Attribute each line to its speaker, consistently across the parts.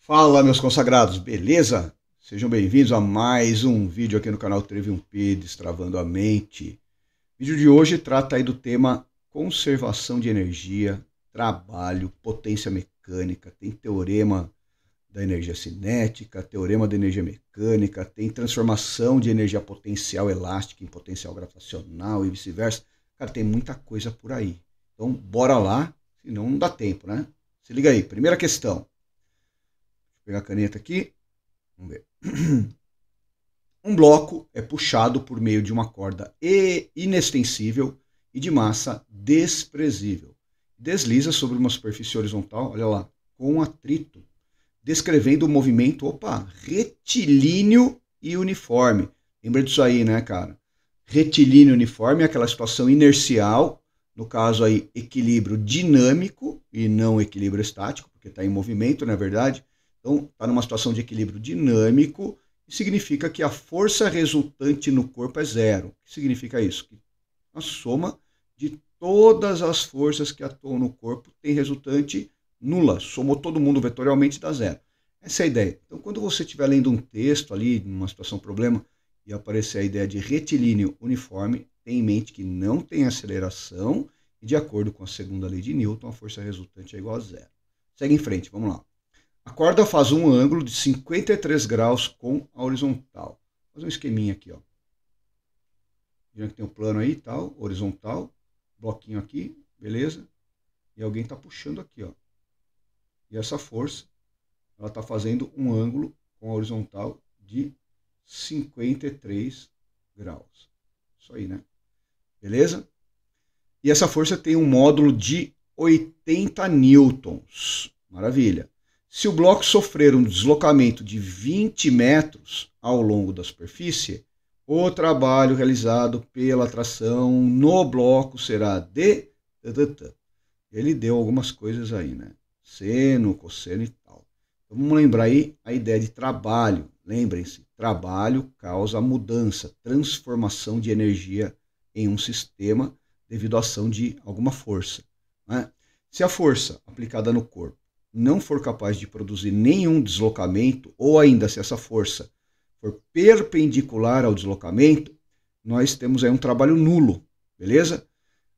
Speaker 1: Fala, meus consagrados, beleza? Sejam bem-vindos a mais um vídeo aqui no canal Trivium-P, Destravando a Mente. O vídeo de hoje trata aí do tema conservação de energia, trabalho, potência mecânica, tem teorema da energia cinética, teorema da energia mecânica, tem transformação de energia potencial elástica em potencial gravitacional e vice-versa. Cara, tem muita coisa por aí. Então, bora lá, senão não dá tempo, né? Se liga aí, primeira questão. Vou pegar a caneta aqui. Vamos ver. Um bloco é puxado por meio de uma corda inextensível e de massa desprezível. Desliza sobre uma superfície horizontal, olha lá, com atrito, descrevendo o movimento, retilíneo e uniforme. Lembra disso aí, né, cara? Retilíneo e uniforme é aquela situação inercial, no caso aí, equilíbrio dinâmico e não equilíbrio estático, porque está em movimento, não é verdade? Então, está numa situação de equilíbrio dinâmico, e significa que a força resultante no corpo é zero. O que significa isso? Que a soma de todas as forças que atuam no corpo tem resultante nula. Somou todo mundo vetorialmente, dá zero. Essa é a ideia. Então, quando você estiver lendo um texto ali, numa situação problema, e aparecer a ideia de retilíneo uniforme, tenha em mente que não tem aceleração, e de acordo com a segunda lei de Newton, a força resultante é igual a zero. Segue em frente, vamos lá. A corda faz um ângulo de 53 graus com a horizontal. Vou fazer um esqueminha aqui, ó. Vendo que tem um plano aí, tal, horizontal, bloquinho aqui, beleza? E alguém está puxando aqui, ó. E essa força, ela está fazendo um ângulo com a horizontal de 53 graus. Isso aí, né? Beleza? E essa força tem um módulo de 80 newtons. Maravilha. Se o bloco sofrer um deslocamento de 20 metros ao longo da superfície, o trabalho realizado pela tração no bloco será de... Ele deu algumas coisas aí, né? Seno, cosseno e tal. Então vamos lembrar aí a ideia de trabalho. Lembrem-se, trabalho causa mudança, transformação de energia em um sistema devido à ação de alguma força, né? Se a força aplicada no corpo não for capaz de produzir nenhum deslocamento, ou ainda se essa força for perpendicular ao deslocamento, nós temos aí um trabalho nulo, beleza?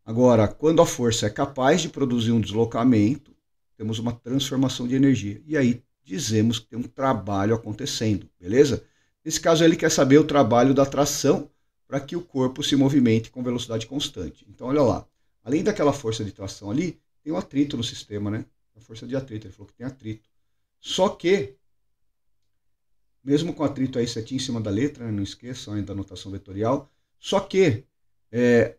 Speaker 1: Agora, quando a força é capaz de produzir um deslocamento, temos uma transformação de energia. E aí dizemos que tem um trabalho acontecendo, beleza? Nesse caso, ele quer saber o trabalho da tração para que o corpo se movimente com velocidade constante. Então, olha lá. Além daquela força de tração ali, tem um atrito no sistema, né? A força de atrito, ele falou que tem atrito. Só que, mesmo com atrito aí setinho em cima da letra, né? Não esqueçam ainda da notação vetorial, só que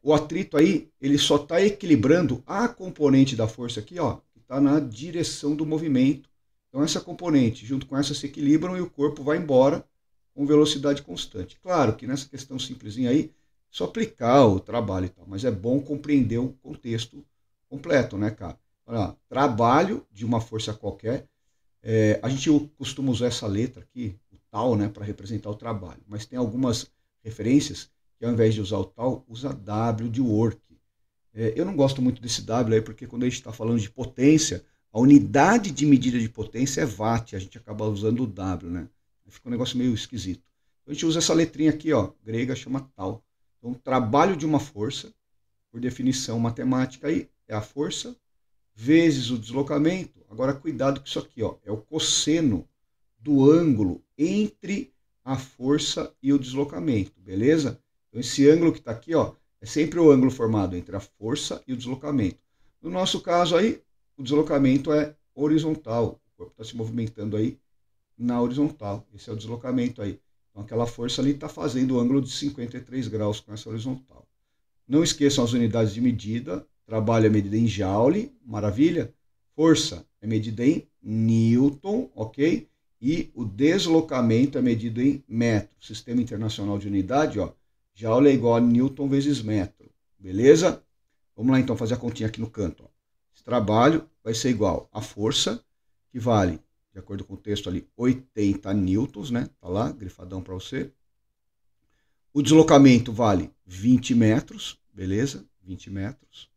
Speaker 1: o atrito aí, ele só está equilibrando a componente da força aqui, ó, que está na direção do movimento. Então essa componente, junto com essa, se equilibram e o corpo vai embora com velocidade constante. Claro que nessa questão simplesinha aí, só aplicar o trabalho e tal, mas é bom compreender o contexto completo, né, cara? Olha, trabalho de uma força qualquer, a gente costuma usar essa letra aqui, o tal, né, para representar o trabalho, mas tem algumas referências que ao invés de usar o tal, usa W de work. Eu não gosto muito desse W aí, porque quando a gente está falando de potência, a unidade de medida de potência é watt, a gente acaba usando o W, né? Fica um negócio meio esquisito. Então a gente usa essa letrinha aqui, ó, grega, chama tal. Então, o trabalho de uma força, por definição matemática aí, é a força vezes o deslocamento. Agora, cuidado com isso aqui, ó, é o cosseno do ângulo entre a força e o deslocamento, beleza? Então, esse ângulo que está aqui, ó, é sempre o ângulo formado entre a força e o deslocamento. No nosso caso aí, o deslocamento é horizontal. O corpo está se movimentando aí na horizontal. Esse é o deslocamento aí. Então, aquela força ali está fazendo o ângulo de 53 graus com essa horizontal. Não esqueçam as unidades de medida. Trabalho é medida em Joule, maravilha. Força é medida em Newton, ok? E o deslocamento é medido em metro. Sistema Internacional de Unidade, ó. Joule é igual a Newton vezes metro, beleza? Vamos lá então fazer a continha aqui no canto, ó. Esse trabalho vai ser igual a força, que vale, de acordo com o texto ali, 80 newtons, né? Tá lá, grifadão para você. O deslocamento vale 20 metros, beleza? 20 metros,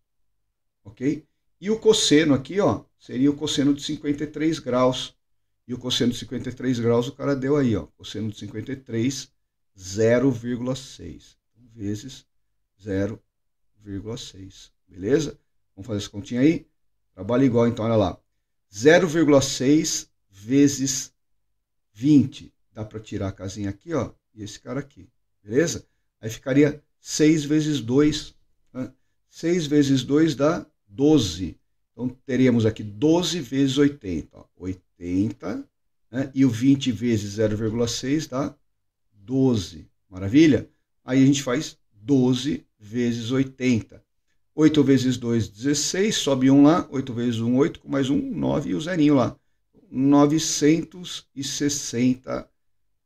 Speaker 1: ok? E o cosseno aqui, ó, seria o cosseno de 53 graus, E o cosseno de 53 graus o cara deu aí, ó. Cosseno de 53, 0,6. Vezes 0,6. Beleza? Vamos fazer essa continha aí? Trabalho igual, então, olha lá. 0,6 vezes 20. Dá para tirar a casinha aqui, ó. E esse cara aqui. Beleza? Aí ficaria 6 vezes 2. Né? 6 vezes 2 dá 12. Então, teríamos aqui 12 vezes 80. Ó. 80, né? E o 20 vezes 0,6 dá 12. Maravilha? Aí a gente faz 12 vezes 80. 8 vezes 2, 16. Sobe 1 lá. 8 vezes 1, 8. Com mais 1, 9. E o zerinho lá. 960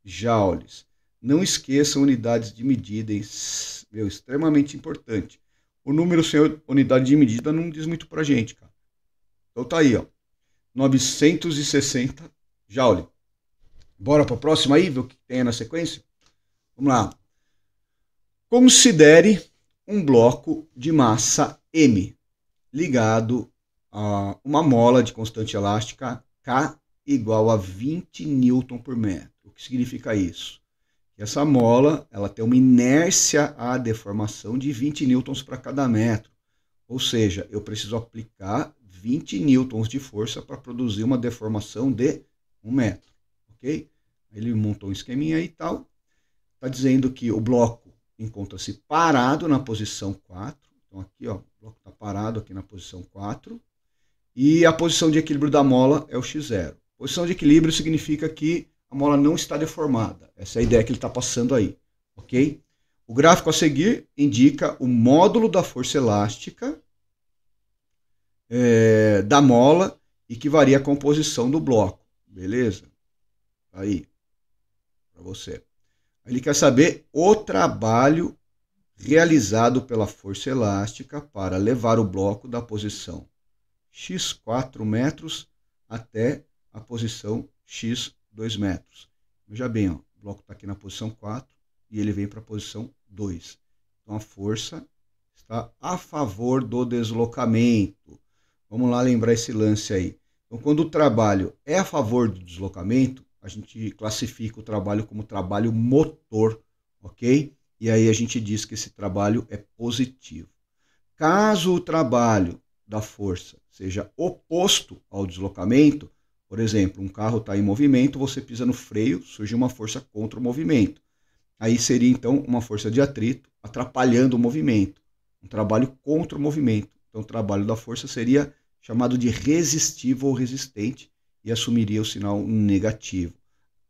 Speaker 1: joules. Não esqueçam unidades de medida. Extremamente importante. O número sem unidade de medida não diz muito pra gente, cara. Então tá aí, ó. 960 joule. Bora para a próxima aí, ver o que tem na sequência? Vamos lá. Considere um bloco de massa M ligado a uma mola de constante elástica K igual a 20 Newton por metro. O que significa isso? Que essa mola ela tem uma inércia à deformação de 20 newtons para cada metro. Ou seja, eu preciso aplicar 20 newtons de força para produzir uma deformação de 1 metro. Ok? Ele montou um esqueminha aí e tal. Está dizendo que o bloco encontra-se parado na posição 4. Então aqui, ó, o bloco está parado aqui na posição 4. E a posição de equilíbrio da mola é o x0. Posição de equilíbrio significa que a mola não está deformada. Essa é a ideia que ele está passando aí. Ok? O gráfico a seguir indica o módulo da força elástica da mola e que varia a composição do bloco. Beleza? Aí, para você. Ele quer saber o trabalho realizado pela força elástica para levar o bloco da posição x4 metros até a posição x2 metros. Veja bem, ó, o bloco está aqui na posição 4 e ele vem para a posição 2. Então a força está a favor do deslocamento. Vamos lá lembrar esse lance aí. Então quando o trabalho é a favor do deslocamento, a gente classifica o trabalho como trabalho motor, ok? E aí a gente diz que esse trabalho é positivo. Caso o trabalho da força seja oposto ao deslocamento, por exemplo, um carro está em movimento, você pisa no freio, surge uma força contra o movimento. Aí seria então uma força de atrito atrapalhando o movimento, um trabalho contra o movimento. Então o trabalho da força seria chamado de resistivo ou resistente e assumiria o sinal negativo.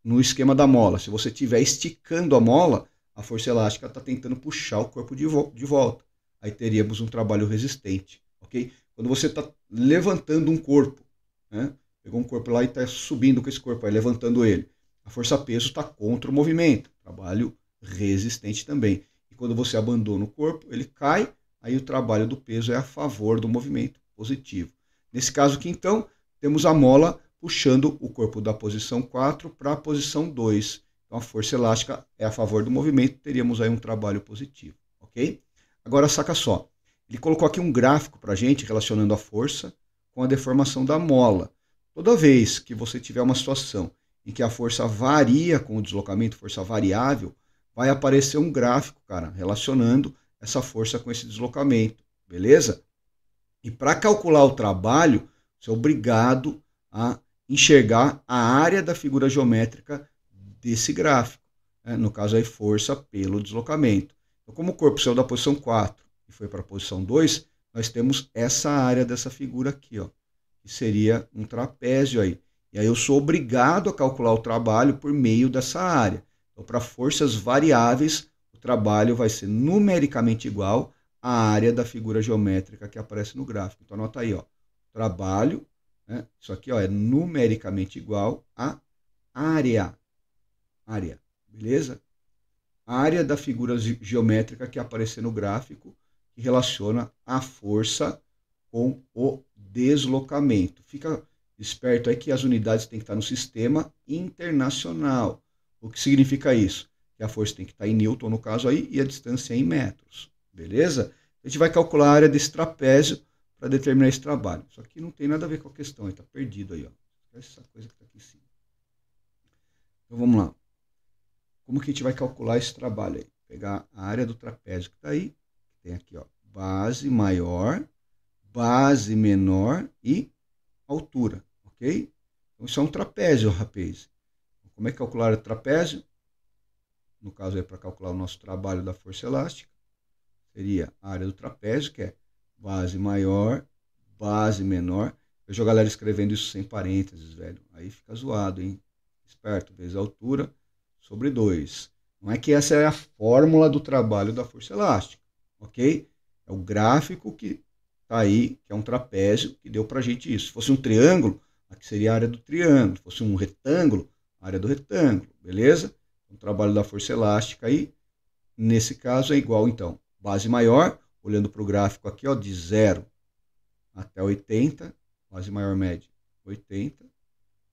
Speaker 1: No esquema da mola, se você estiver esticando a mola, a força elástica está tentando puxar o corpo de volta. Aí teríamos um trabalho resistente, ok? Quando você está levantando um corpo, né? Pegou um corpo lá e está subindo com esse corpo, aí levantando ele. A força-peso está contra o movimento, trabalho resistente também. E quando você abandona o corpo, ele cai, aí o trabalho do peso é a favor do movimento, positivo. Nesse caso aqui, então, temos a mola puxando o corpo da posição 4 para a posição 2. Então a força elástica é a favor do movimento, teríamos aí um trabalho positivo, ok? Agora saca só, ele colocou aqui um gráfico para a gente relacionando a força com a deformação da mola. Toda vez que você tiver uma situação em que a força varia com o deslocamento, força variável, vai aparecer um gráfico, cara, relacionando essa força com esse deslocamento, beleza? E para calcular o trabalho, você é obrigado a enxergar a área da figura geométrica desse gráfico. Né? No caso aí, força pelo deslocamento. Então, como o corpo saiu da posição 4 e foi para a posição 2, nós temos essa área dessa figura aqui, ó, que seria um trapézio aí. E aí eu sou obrigado a calcular o trabalho por meio dessa área. Então, para forças variáveis, o trabalho vai ser numericamente igual à área da figura geométrica que aparece no gráfico. Então, anota aí, ó, trabalho, né? Isso aqui, ó, é numericamente igual à área. Área, beleza? Área da figura geométrica que aparecer no gráfico, que relaciona a força com o deslocamento. Fica esperto aí que as unidades têm que estar no sistema internacional. O que significa isso? Que a força tem que estar em Newton, no caso aí, e a distância em metros. Beleza? A gente vai calcular a área desse trapézio para determinar esse trabalho. Isso aqui não tem nada a ver com a questão, está perdido aí, ó. Essa coisa que está aqui em cima. Então vamos lá. Como que a gente vai calcular esse trabalho aí? Pegar a área do trapézio que está aí, tem aqui, ó, base maior, base menor e altura, ok? Então isso é um trapézio, rapaz. Como é que calcular o trapézio? No caso é para calcular o nosso trabalho da força elástica, seria a área do trapézio, que é base maior, base menor. Eu vejo a galera escrevendo isso sem parênteses, velho. Aí fica zoado, hein? Esperto, vezes a altura sobre 2. Não é que essa é a fórmula do trabalho da força elástica, ok? É o gráfico que está aí, que é um trapézio, que deu para a gente isso. Se fosse um triângulo, aqui seria a área do triângulo. Se fosse um retângulo, a área do retângulo, beleza? O trabalho da força elástica aí, nesse caso, é igual, então, base maior, olhando para o gráfico aqui, ó, de 0 até 80, base maior média, 80,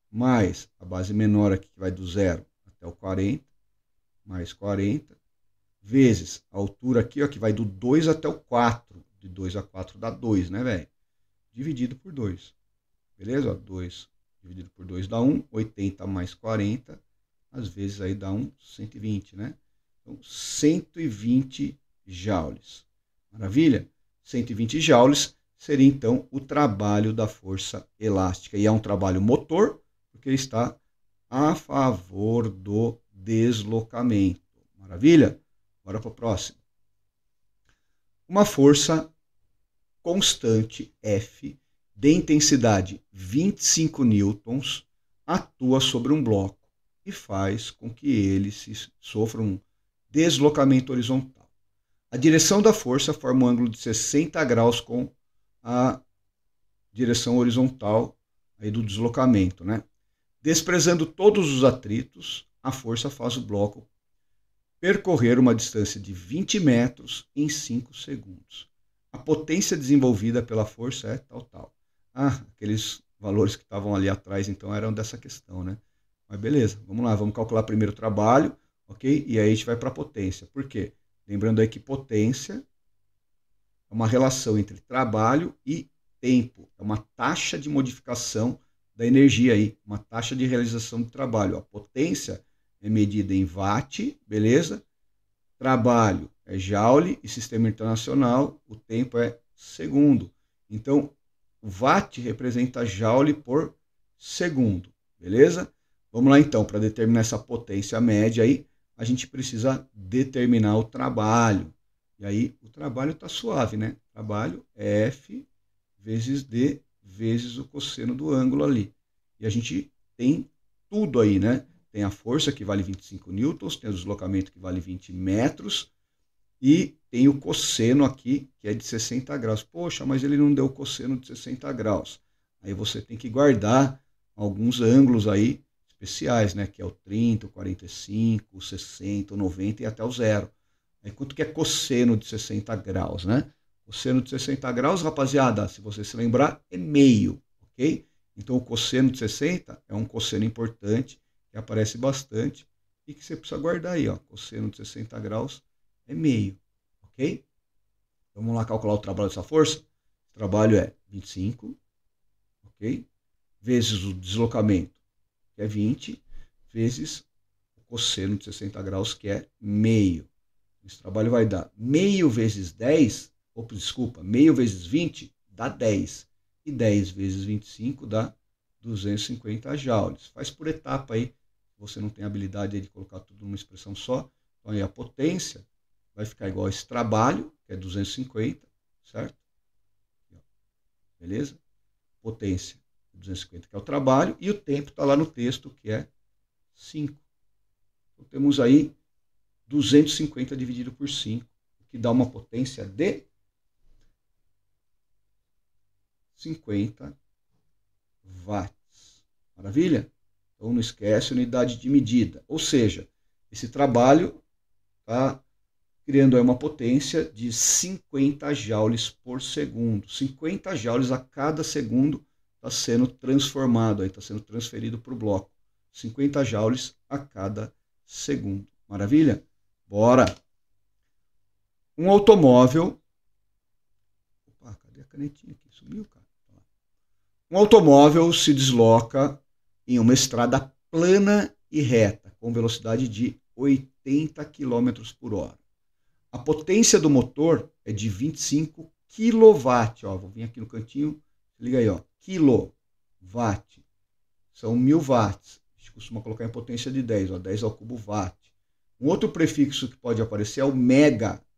Speaker 1: mais a base menor aqui, que vai do 0 até o 40, mais 40, vezes a altura aqui, ó, que vai do 2 até o 4, de 2 a 4 dá 2, né, velho? Dividido por 2, beleza? Ó, 2 dividido por 2 dá 1, 80 mais 40, às vezes aí dá 120, né? Então, 120 joules. Maravilha? 120 joules seria, então, o trabalho da força elástica. E é um trabalho motor, porque ele está a favor do deslocamento. Maravilha? Bora para o próximo. Uma força constante F de intensidade 25 newtons atua sobre um bloco e faz com que ele sofra um deslocamento horizontal. A direção da força forma um ângulo de 60 graus com a direção horizontal aí do deslocamento, né? Desprezando todos os atritos, a força faz o bloco percorrer uma distância de 20 metros em 5 segundos. A potência desenvolvida pela força é tal. Aqueles valores que estavam ali atrás, então, eram dessa questão, né? Mas beleza, vamos lá, vamos calcular primeiro o trabalho, ok? E aí a gente vai para a potência. Por quê? Lembrando aí que potência é uma relação entre trabalho e tempo. É uma taxa de modificação da energia aí, uma taxa de realização do trabalho. A potência é medida em watt, beleza? Trabalho é joule e sistema internacional, o tempo é segundo. Então, o watt representa joule por segundo, beleza? Vamos lá então, para determinar essa potência média aí, a gente precisa determinar o trabalho. E aí o trabalho está suave, né? Trabalho é F vezes D vezes o cosseno do ângulo ali. E a gente tem tudo aí, né? Tem a força que vale 25 newtons, tem o deslocamento que vale 20 metros e tem o cosseno aqui que é de 60 graus. Poxa, mas ele não deu o cosseno de 60 graus. Aí você tem que guardar alguns ângulos aí especiais, né? Que é o 30, o 45, o 60, o 90 e até o zero. Aí quanto que é cosseno de 60 graus, né? Cosseno de 60 graus, rapaziada, se você se lembrar, é meio, ok? Então o cosseno de 60 é um cosseno importante, que aparece bastante e que você precisa guardar aí, ó. Cosseno de 60 graus é meio, ok? Então, vamos lá calcular o trabalho dessa força. O trabalho é 25, ok? Vezes o deslocamento, que é 20, vezes o cosseno de 60 graus, que é meio. Esse trabalho vai dar meio vezes 10, meio vezes 20 dá 10. E 10 vezes 25 dá 250 joules. Faz por etapa aí, você não tem habilidade aí de colocar tudo numa expressão só. Então aí a potência vai ficar igual a esse trabalho, que é 250, certo? Beleza? Potência 250, que é o trabalho, e o tempo está lá no texto, que é 5. Então temos aí 250 dividido por 5, que dá uma potência de 50 watts. Maravilha? Então não esquece a unidade de medida. Ou seja, esse trabalho está criando aí uma potência de 50 joules por segundo. 50 joules a cada segundo está sendo transformado, está sendo transferido para o bloco. 50 joules a cada segundo. Maravilha? Bora! Um automóvel... Opa, cadê a canetinha aqui? Sumiu, cara. Um automóvel se desloca em uma estrada plana e reta, com velocidade de 80 km por hora. A potência do motor é de 25 kW. Ó, vou vir aqui no cantinho, liga aí, ó, kilowatt. São 1000 watts. A gente costuma colocar em potência de 10, ó, 10 ao cubo watt. Um outro prefixo que pode aparecer é o megawatt.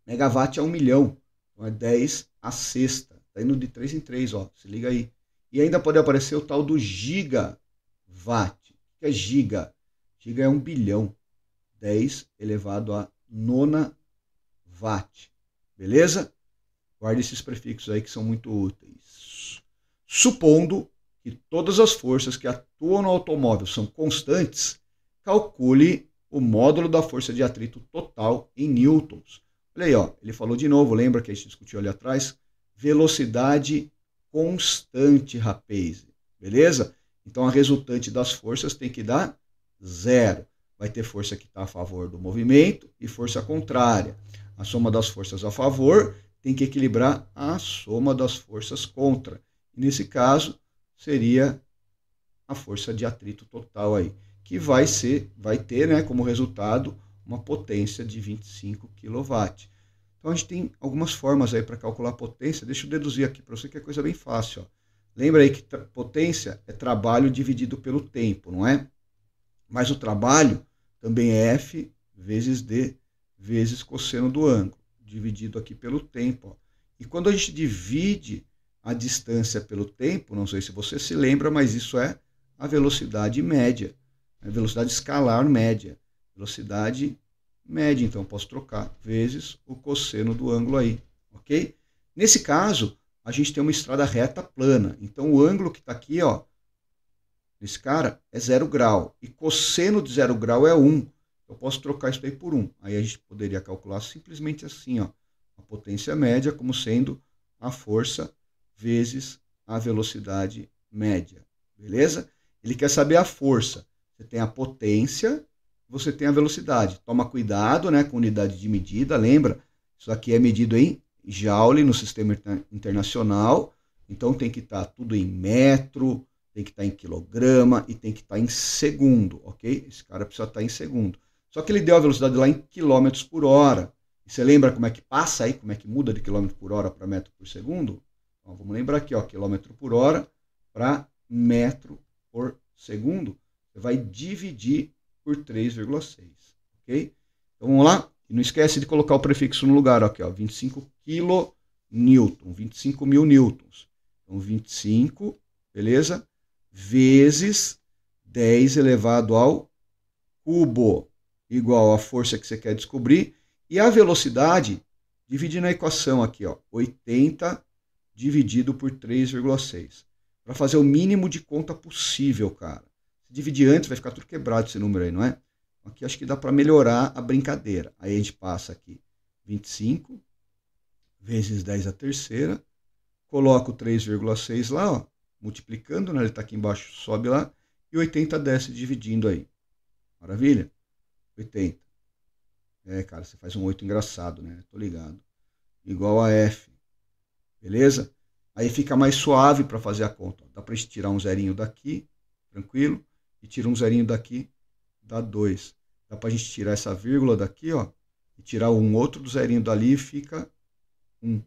Speaker 1: Megawatt é 1 milhão, então é 10 a sexta. Está indo de 3 em 3, ó, se liga aí. E ainda pode aparecer o tal do gigawatt. O que é giga? Giga é 1 bilhão. 10 elevado a nona watt. Beleza? Guarde esses prefixos aí que são muito úteis. Supondo que todas as forças que atuam no automóvel são constantes, calcule o módulo da força de atrito total em newtons. Olha aí, ó, ele falou de novo, lembra que a gente discutiu ali atrás? Velocidade constante, rapaz. Beleza? Então a resultante das forças tem que dar 0. Vai ter força que está a favor do movimento e força contrária. A soma das forças a favor tem que equilibrar a soma das forças contra. E nesse caso, seria a força de atrito total aí, que vai ter, né, como resultado uma potência de 25 kW. Então a gente tem algumas formas aí para calcular a potência. Deixa eu deduzir aqui para você que é coisa bem fácil. Ó. Lembra aí que potência é trabalho dividido pelo tempo, não é? Mas o trabalho também é F vezes D vezes cosseno do ângulo, dividido aqui pelo tempo. Ó. E quando a gente divide a distância pelo tempo, não sei se você se lembra, mas isso é a velocidade média, a velocidade escalar média. Velocidade média, então posso trocar, vezes o cosseno do ângulo aí, ok? Nesse caso, a gente tem uma estrada reta plana, então o ângulo que está aqui, ó, nesse cara, é 0 grau, e cosseno de 0 grau é 1. Eu posso trocar isso daí por 1. Aí a gente poderia calcular simplesmente assim, ó, a potência média como sendo a força vezes a velocidade média, beleza? Ele quer saber a força. Você tem a potência, você tem a velocidade. Toma cuidado, né, com unidade de medida, lembra? Isso aqui é medido em Joule no sistema internacional, então tem que estar tudo em metro, tem que estar em quilograma e tem que estar em segundo, ok? Esse cara precisa estar em segundo. Só que ele deu a velocidade lá em quilômetros por hora. E você lembra como é que passa aí, como é que muda de quilômetro por hora para metro por segundo? Então, vamos lembrar aqui, ó, quilômetro por hora para metro por segundo. Você vai dividir por 3,6, ok? Então vamos lá? E não esquece de colocar o prefixo no lugar, ó, aqui, ó, 25 kN, 25 mil newtons. Então 25, beleza? Vezes 10 elevado ao cubo, igual à força que você quer descobrir. E a velocidade, dividindo a equação aqui, ó, 80 dividido por 3,6. Para fazer o mínimo de conta possível, cara. Se dividir antes, vai ficar tudo quebrado esse número aí, não é? Aqui acho que dá para melhorar a brincadeira. Aí a gente passa aqui 25 vezes 10 a terceira. Coloca o 3,6 lá, ó, multiplicando, né? Ele está aqui embaixo, sobe lá. E 80 desce dividindo aí. Maravilha? 80. É, cara, você faz um 8 engraçado, né? Tô ligado. Igual a F. Beleza? Aí fica mais suave para fazer a conta. Dá para gente tirar um zerinho daqui, tranquilo. E tira um zerinho daqui, dá 2. Dá para a gente tirar essa vírgula daqui, ó. E tirar um outro do zerinho dali e fica 1.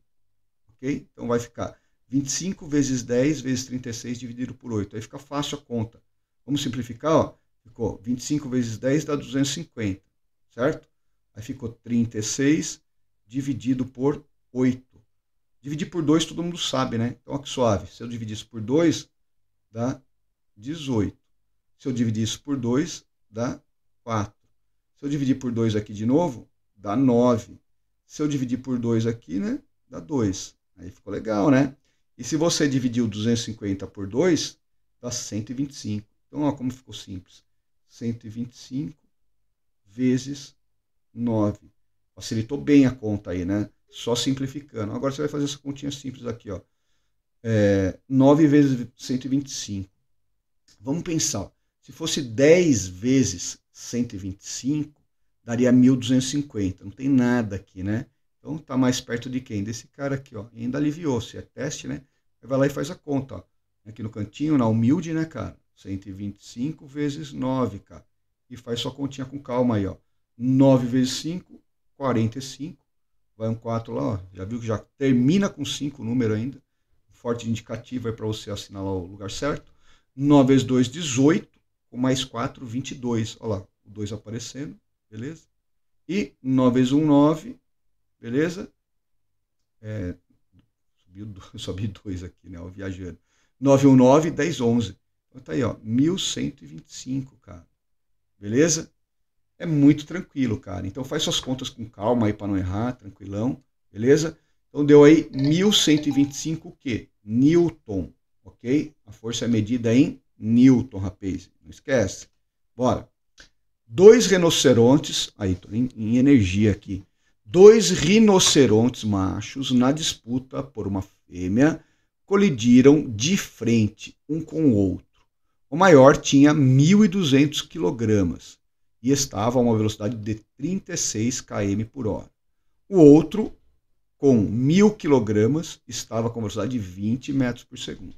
Speaker 1: Ok? Então vai ficar 25 vezes 10 vezes 36 dividido por 8. Aí fica fácil a conta. Vamos simplificar, ó. Ficou 25 vezes 10 dá 250, certo? Aí ficou 36 dividido por 8. Dividir por 2 todo mundo sabe, né? Então, olha que suave. Se eu dividir isso por 2, dá 18. Se eu dividir isso por 2, dá 4. Se eu dividir por 2 aqui de novo, dá 9. Se eu dividir por 2 aqui, né? Dá 2. Aí ficou legal, né? E se você dividir o 250 por 2, dá 125. Então, olha como ficou simples. 125 vezes 9. Facilitou bem a conta aí, né? Só simplificando. Agora você vai fazer essa continha simples aqui, ó. 9 vezes 125. Vamos pensar. Se fosse 10 vezes 125, daria 1.250. Não tem nada aqui, né? Então tá mais perto de quem? Desse cara aqui, ó. E ainda aliviou. Se é teste, né? Vai lá e faz a conta, ó. Aqui no cantinho, na humilde, né, cara? 125 vezes 9, cara. E faz sua continha com calma aí, ó. 9 vezes 5, 45. Vai um 4 lá, ó. Já viu que já termina com 5 o número ainda. Forte indicativo aí para você assinalar o lugar certo. 9 vezes 2, 18. Com mais 4, 22. Olha lá, o 2 aparecendo, beleza? E 9 vezes 1, 9, beleza? Subi 2 aqui, né? Ó, viajando. 9, 1, 9, 10, 11. Então tá aí, ó, 1125, cara. Beleza? É muito tranquilo, cara. Então faz suas contas com calma aí para não errar, tranquilão, beleza? Então deu aí 1125 o quê? Newton, ok? A força é medida em Newton, rapaz. Não esquece. Bora. 2 rinocerontes, aí tô em energia aqui. 2 rinocerontes machos na disputa por uma fêmea colidiram de frente um com o outro. O maior tinha 1.200 quilogramas e estava a uma velocidade de 36 km por hora. O outro, com 1.000 quilogramas, estava com velocidade de 20 metros por segundo.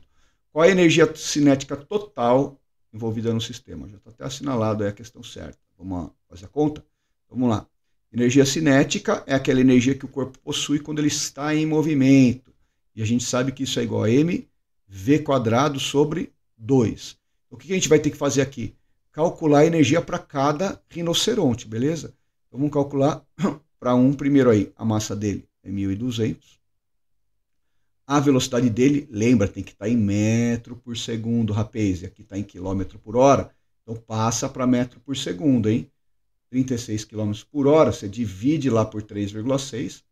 Speaker 1: Qual é a energia cinética total envolvida no sistema? Já está até assinalado aí a questão certa. Vamos fazer a conta? Vamos lá. Energia cinética é aquela energia que o corpo possui quando ele está em movimento. E a gente sabe que isso é igual a mv² sobre 2. O que a gente vai ter que fazer aqui? Calcular a energia para cada rinoceronte, beleza? Então vamos calcular para um primeiro aí. A massa dele é 1.200. A velocidade dele, lembra, tem que estar em metro por segundo, rapaz. E aqui está em quilômetro por hora. Então passa para metro por segundo, hein? 36 km por hora, você divide lá por 3,6,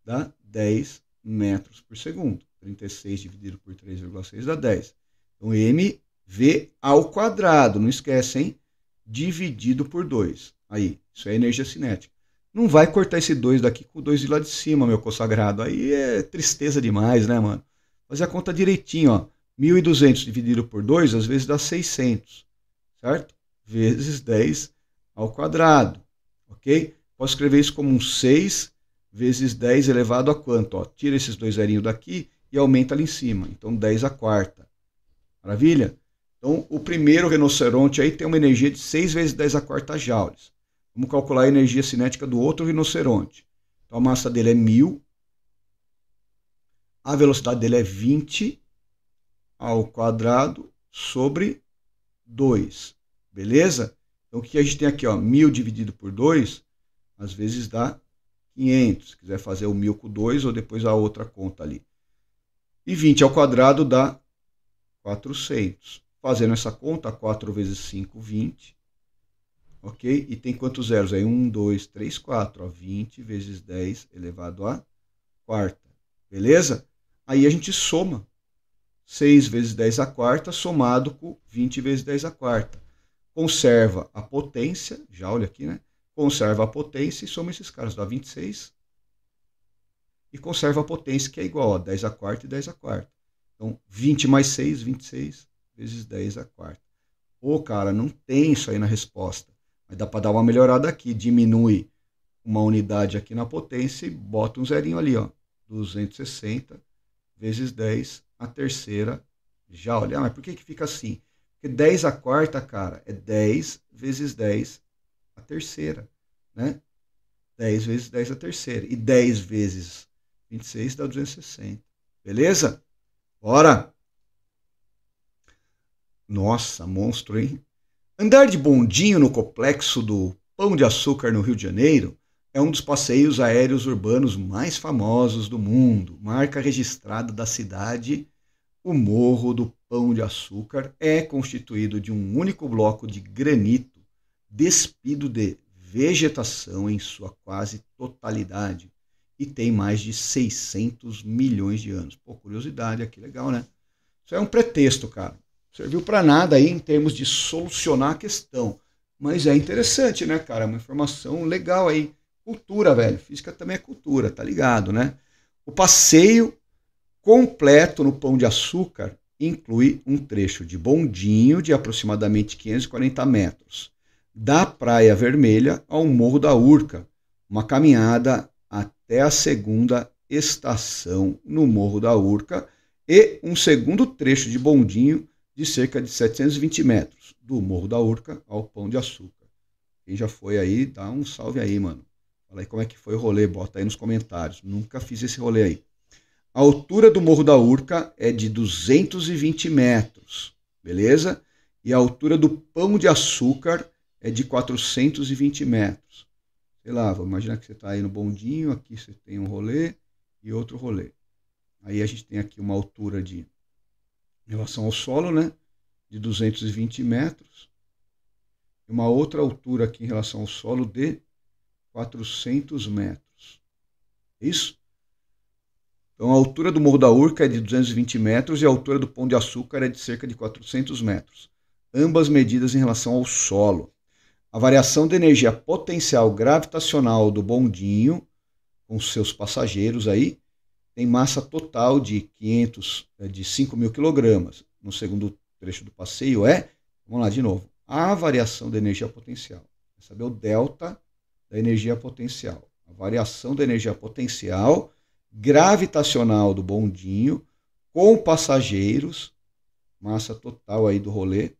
Speaker 1: dá 10 metros por segundo. 36 dividido por 3,6 dá 10. Então mv², não esquece, hein? Dividido por 2. Aí, isso é energia cinética. Não vai cortar esse 2 daqui com o 2 de lá de cima, meu consagrado. Aí é tristeza demais, né, mano? Fazer a conta direitinho, ó. 1.200 dividido por 2, às vezes dá 600, certo? Vezes 10², ok? Posso escrever isso como um 6 vezes 10 elevado a quanto? Ó, tira esses dois zerinhos daqui e aumenta ali em cima. Então, 10². Maravilha? Então, o primeiro rinoceronte aí tem uma energia de 6 vezes 10² joules. Vamos calcular a energia cinética do outro rinoceronte. Então, a massa dele é 1.000. A velocidade dele é 20² sobre 2. Beleza? Então, o que a gente tem aqui? 1.000 dividido por 2, às vezes dá 500. Se quiser fazer o 1.000 com 2 ou depois a outra conta ali. E 20² dá 400. Fazendo essa conta, 4 vezes 5, 20. Ok? E tem quantos zeros aí? 1, 2, 3, 4. Ó, 20 vezes 10 elevado a quarta. Beleza? Aí a gente soma. 6 vezes 10² somado com 20 vezes 10². Conserva a potência, já olha aqui, né? Conserva a potência e soma esses caras, dá 26. E conserva a potência, que é igual a 10² e 10². Então, 20 mais 6, 26 vezes 10². Pô, cara, não tem isso aí na resposta. Mas dá para dar uma melhorada aqui. Diminui uma unidade aqui na potência e bota um zerinho ali, ó. 260 vezes 10 a terceira já. Olha, mas por que fica assim? Porque 10², cara, é 10 vezes 10 a terceira, né? 10 vezes 10 a terceira. E 10 vezes 26 dá 260. Beleza? Bora! Nossa, monstro, hein? Andar de bondinho no complexo do Pão de Açúcar no Rio de Janeiro é um dos passeios aéreos urbanos mais famosos do mundo. Marca registrada da cidade, o Morro do Pão de Açúcar é constituído de um único bloco de granito despido de vegetação em sua quase totalidade e tem mais de 600 milhões de anos. Pô, curiosidade aqui, legal, né? Isso é um pretexto, cara. Serviu para nada aí em termos de solucionar a questão. Mas é interessante, né, cara? Uma informação legal aí. Cultura, velho. Física também é cultura, tá ligado, né? O passeio completo no Pão de Açúcar inclui um trecho de bondinho de aproximadamente 540 metros, da Praia Vermelha ao Morro da Urca, uma caminhada até a segunda estação no Morro da Urca e um segundo trecho de bondinho de cerca de 720 metros, do Morro da Urca ao Pão de Açúcar. Quem já foi aí, dá um salve aí, mano. Fala aí como é que foi o rolê, bota aí nos comentários. Nunca fiz esse rolê aí. A altura do Morro da Urca é de 220 metros, beleza? E a altura do Pão de Açúcar é de 420 metros. Sei lá, vou imaginar que você está aí no bondinho, aqui você tem um rolê e outro rolê. Aí a gente tem aqui uma altura de, em relação ao solo, né, de 220 metros. E uma outra altura aqui em relação ao solo de 400 metros. Isso? Então a altura do Morro da Urca é de 220 metros e a altura do Pão de Açúcar é de cerca de 400 metros. Ambas medidas em relação ao solo. A variação de energia potencial gravitacional do bondinho, com seus passageiros aí, tem massa total de 5.000 kg. No segundo trecho do passeio vamos lá de novo, a variação da energia potencial. Quer saber o delta da energia potencial. A variação da energia potencial gravitacional do bondinho com passageiros, massa total aí do rolê,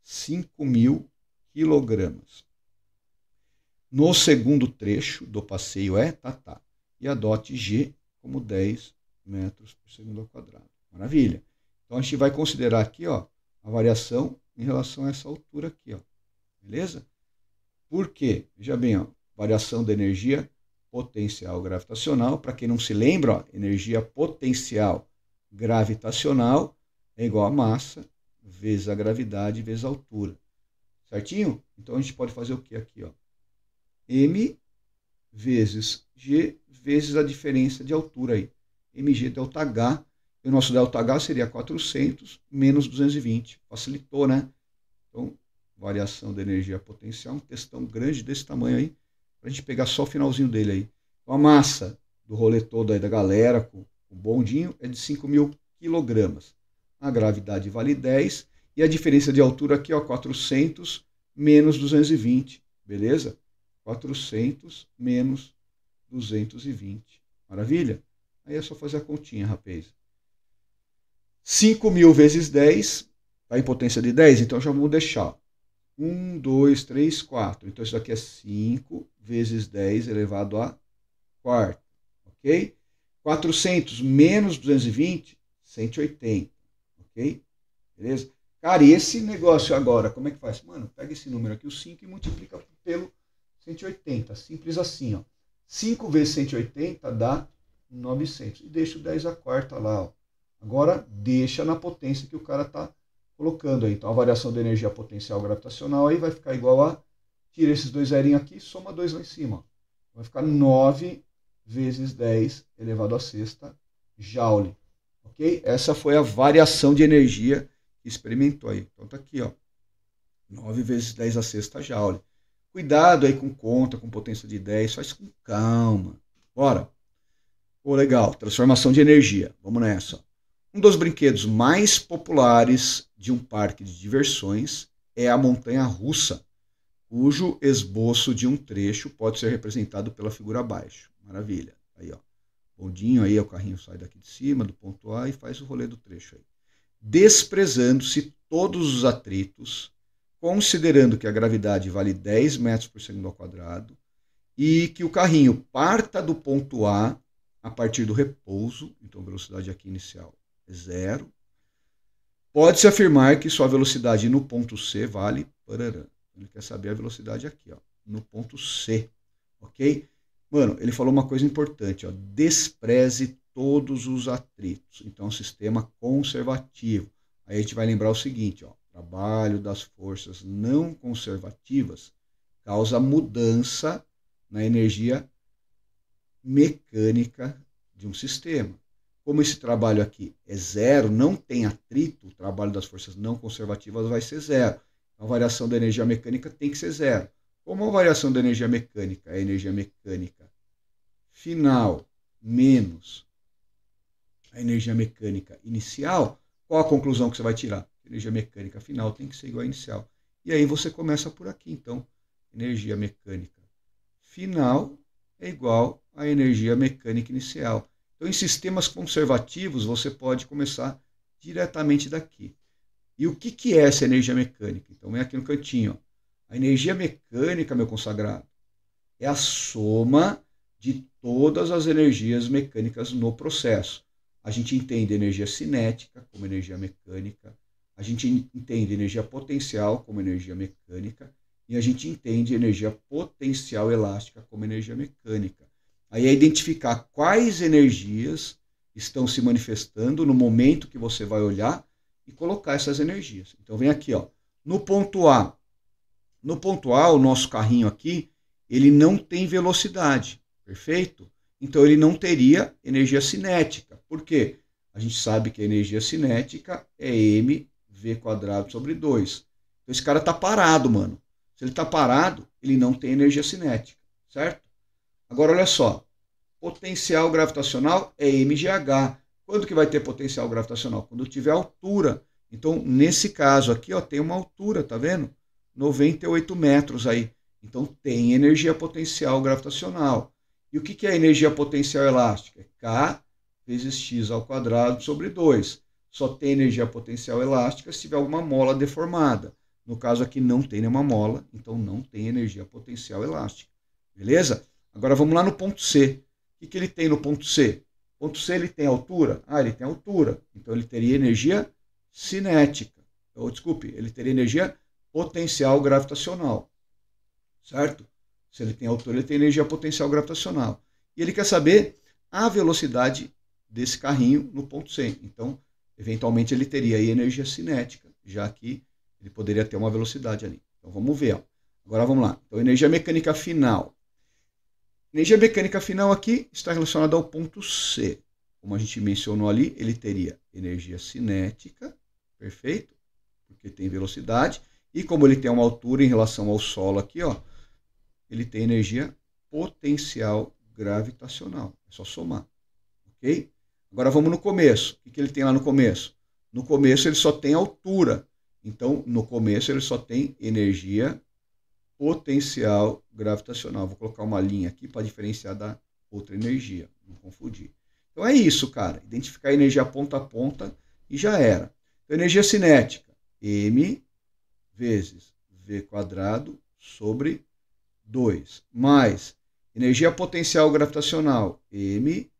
Speaker 1: 5.000 kg. No segundo trecho do passeio e a DOT G como 10 metros por segundo ao quadrado. Maravilha. Então a gente vai considerar aqui, ó, a variação em relação a essa altura aqui, ó. Beleza? Por quê? Veja bem, ó, variação da energia potencial gravitacional. Para quem não se lembra, ó, energia potencial gravitacional é igual a massa vezes a gravidade vezes a altura. Certinho? Então a gente pode fazer o que aqui, ó? M vezes G vezes a diferença de altura aí. mg delta H. E o nosso delta H seria 400 menos 220. Facilitou, né? Então, variação da energia potencial, um textão grande desse tamanho aí, para a gente pegar só o finalzinho dele aí. Então, a massa do rolê todo aí da galera, com o bondinho, é de 5.000 kg. A gravidade vale 10. E a diferença de altura aqui, ó, 400 menos 220. Beleza? 400 menos 220. Maravilha? Aí é só fazer a continha, rapaz. 5.000 vezes 10, está em potência de 10, então já vamos deixar. 1, 2, 3, 4. Então isso daqui é 5 vezes 10 elevado a quarta. Ok? 400 menos 220, 180. Ok? Beleza? Cara, e esse negócio agora, como é que faz? Mano, pega esse número aqui, o 5, e multiplica pelo 180. Simples assim, ó. 5 vezes 180 dá 900. E deixa o 10 a quarta lá, ó. Agora, deixa na potência que o cara está colocando aí. Então, a variação da energia potencial gravitacional aí vai ficar igual a... Tira esses dois zerinhos aqui, soma 2 lá em cima. Ó. Vai ficar 9 vezes 10 elevado a sexta joule. Ok? Essa foi a variação de energia que experimentou aí. Então, tá aqui, ó. 9 vezes 10 a sexta joule. Cuidado aí com conta, com potência de 10. Faz com calma. Bora. Pô, legal. Transformação de energia. Vamos nessa. Um dos brinquedos mais populares de um parque de diversões é a montanha-russa, cujo esboço de um trecho pode ser representado pela figura abaixo. Maravilha. Aí, ó. Bondinho aí, o carrinho sai daqui de cima, do ponto A, e faz o rolê do trecho aí. Desprezando-se todos os atritos, considerando que a gravidade vale 10 metros por segundo ao quadrado e que o carrinho parta do ponto A partir do repouso, então a velocidade aqui inicial é 0, pode-se afirmar que sua velocidade no ponto C vale... Ele quer saber a velocidade aqui, ó, no ponto C, ok? Mano, ele falou uma coisa importante, ó, despreze todos os atritos. Então, é um sistema conservativo. Aí a gente vai lembrar o seguinte, ó, trabalho das forças não conservativas causa mudança na energia mecânica de um sistema. Como esse trabalho aqui é 0, não tem atrito, o trabalho das forças não conservativas vai ser 0. A variação da energia mecânica tem que ser 0. Como a variação da energia mecânica é a energia mecânica final menos a energia mecânica inicial, qual a conclusão que você vai tirar? A energia mecânica final tem que ser igual à inicial. E aí você começa por aqui. Então, energia mecânica final é igual à energia mecânica inicial. Então, em sistemas conservativos, você pode começar diretamente daqui. E o que é essa energia mecânica? Então, vem aqui no cantinho. Ó. A energia mecânica, meu consagrado, é a soma de todas as energias mecânicas no processo. A gente entende energia cinética como energia mecânica, a gente entende energia potencial como energia mecânica e a gente entende energia potencial elástica como energia mecânica. Aí é identificar quais energias estão se manifestando no momento que você vai olhar e colocar essas energias. Então vem aqui, ó, no ponto A. No ponto A, o nosso carrinho aqui, ele não tem velocidade, perfeito? Então ele não teria energia cinética. Por quê? A gente sabe que a energia cinética é mv² sobre 2. Então esse cara está parado, mano. Se ele está parado, ele não tem energia cinética, certo? Agora olha só, potencial gravitacional é mgh. Quando que vai ter potencial gravitacional? Quando tiver altura. Então nesse caso aqui, ó, tem uma altura, tá vendo? 98 metros aí. Então tem energia potencial gravitacional. E o que é energia potencial elástica? K vezes x² sobre 2. Só tem energia potencial elástica se tiver alguma mola deformada. No caso aqui não tem nenhuma mola, então não tem energia potencial elástica. Beleza? Agora vamos lá no ponto C. O que ele tem no ponto C? Ponto C ele tem altura? Ah, ele tem altura. Então ele teria energia cinética. Ou, desculpe, ele teria energia potencial gravitacional. Certo? Se ele tem altura, ele tem energia potencial gravitacional. E ele quer saber a velocidade desse carrinho no ponto C. Então, eventualmente, ele teria aí energia cinética, já que ele poderia ter uma velocidade ali. Então, vamos ver. Ó. Agora, vamos lá. Então, energia mecânica final. Energia mecânica final aqui está relacionada ao ponto C. Como a gente mencionou ali, ele teria energia cinética, perfeito? Porque tem velocidade. E como ele tem uma altura em relação ao solo aqui, ó, ele tem energia potencial gravitacional. É só somar. Ok? Agora vamos no começo. O que ele tem lá no começo? No começo ele só tem altura. Então, no começo ele só tem energia potencial gravitacional. Vou colocar uma linha aqui para diferenciar da outra energia. Não confundir. Então é isso, cara. Identificar a energia ponta a ponta e já era. Então, energia cinética. M vezes v² sobre 2. Mais energia potencial gravitacional. M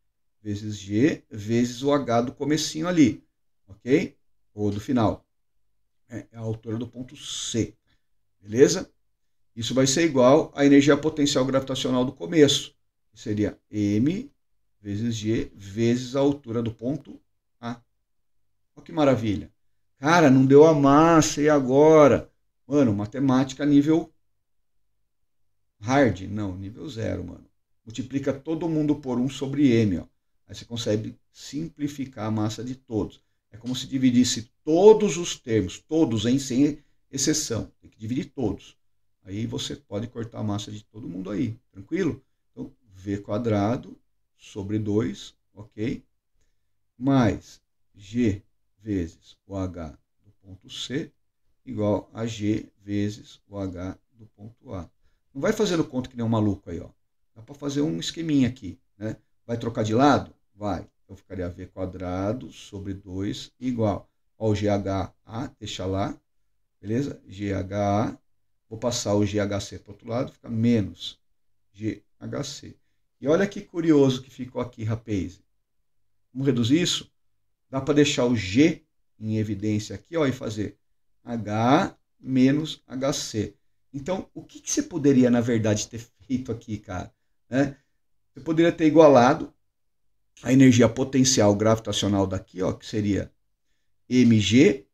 Speaker 1: vezes G vezes o H do comecinho ali. Ok? Ou do final. É a altura do ponto C. Beleza? Isso vai ser igual à energia potencial gravitacional do começo. Que seria M vezes G vezes a altura do ponto A. Olha que maravilha. Cara, não deu a massa, e agora? Mano, matemática nível hard? Não, nível 0, mano. Multiplica todo mundo por 1 sobre M, ó. Aí você consegue simplificar a massa de todos. É como se dividisse todos os termos, todos, hein, sem exceção. Tem que dividir todos. Aí você pode cortar a massa de todo mundo aí, tranquilo? Então, v² sobre 2, ok? Mais G vezes o H do ponto C igual a G vezes o H do ponto A. Não vai fazendo conta que nem um maluco aí, ó. Dá para fazer um esqueminha aqui, né? Vai trocar de lado? Vai. Então ficaria v² sobre 2 igual ao GHA, deixa lá, beleza? GHA, vou passar o GHC para o outro lado, fica menos GHC. E olha que curioso que ficou aqui, rapaz. Vamos reduzir isso? Dá para deixar o G em evidência aqui, ó, e fazer H menos HC. Então, o que você poderia, na verdade, ter feito aqui, cara? Né? Você poderia ter igualado a energia potencial gravitacional daqui, ó, que seria mg,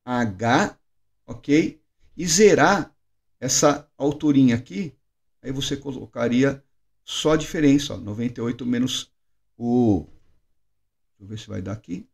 Speaker 1: h, ok? E zerar essa alturinha aqui, aí você colocaria só a diferença, ó, 98 menos o... Deixa eu ver se vai dar aqui.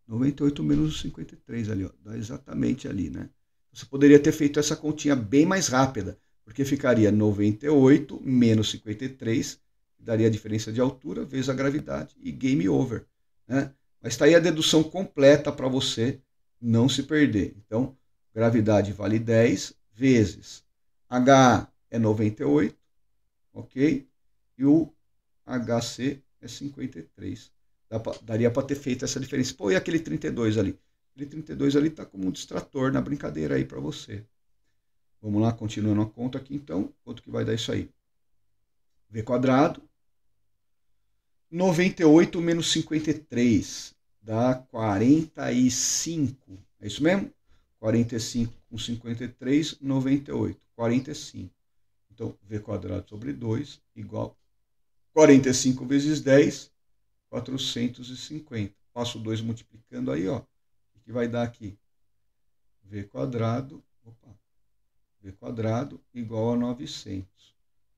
Speaker 1: 98 menos o 53 ali, ó, dá exatamente ali, né? Você poderia ter feito essa continha bem mais rápida, porque ficaria 98 menos 53, que daria a diferença de altura, vezes a gravidade, e game over, né? Mas está aí a dedução completa para você não se perder. Então, gravidade vale 10 vezes H é 98, ok? E o HC é 53. Daria para ter feito essa diferença. Pô, e aquele 32 ali? Aquele 32 ali está como um distrator na brincadeira aí para você. Vamos lá, continuando a conta aqui então. Quanto que vai dar isso aí? V quadrado. 98 menos 53 dá 45. É isso mesmo? 45 com 53, 98. 45. Então, V quadrado sobre 2 igual 45 vezes 10, 450. Passo 2 multiplicando aí, ó. O que vai dar aqui? V quadrado igual a 900.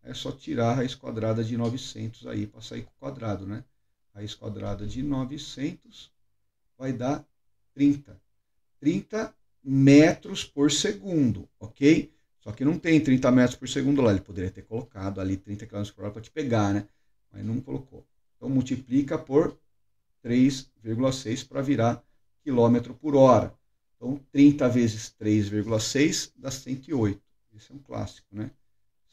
Speaker 1: É só tirar a raiz quadrada de 900 aí para sair com o quadrado, né? Raiz quadrada de 900 vai dar 30. 30 metros por segundo, ok? Só que não tem 30 metros por segundo lá. Ele poderia ter colocado ali 30 km por hora para te pegar, né? Mas não colocou. Então multiplica por 3,6 para virar quilômetro por hora. Então 30 vezes 3,6 dá 108. Esse é um clássico, né?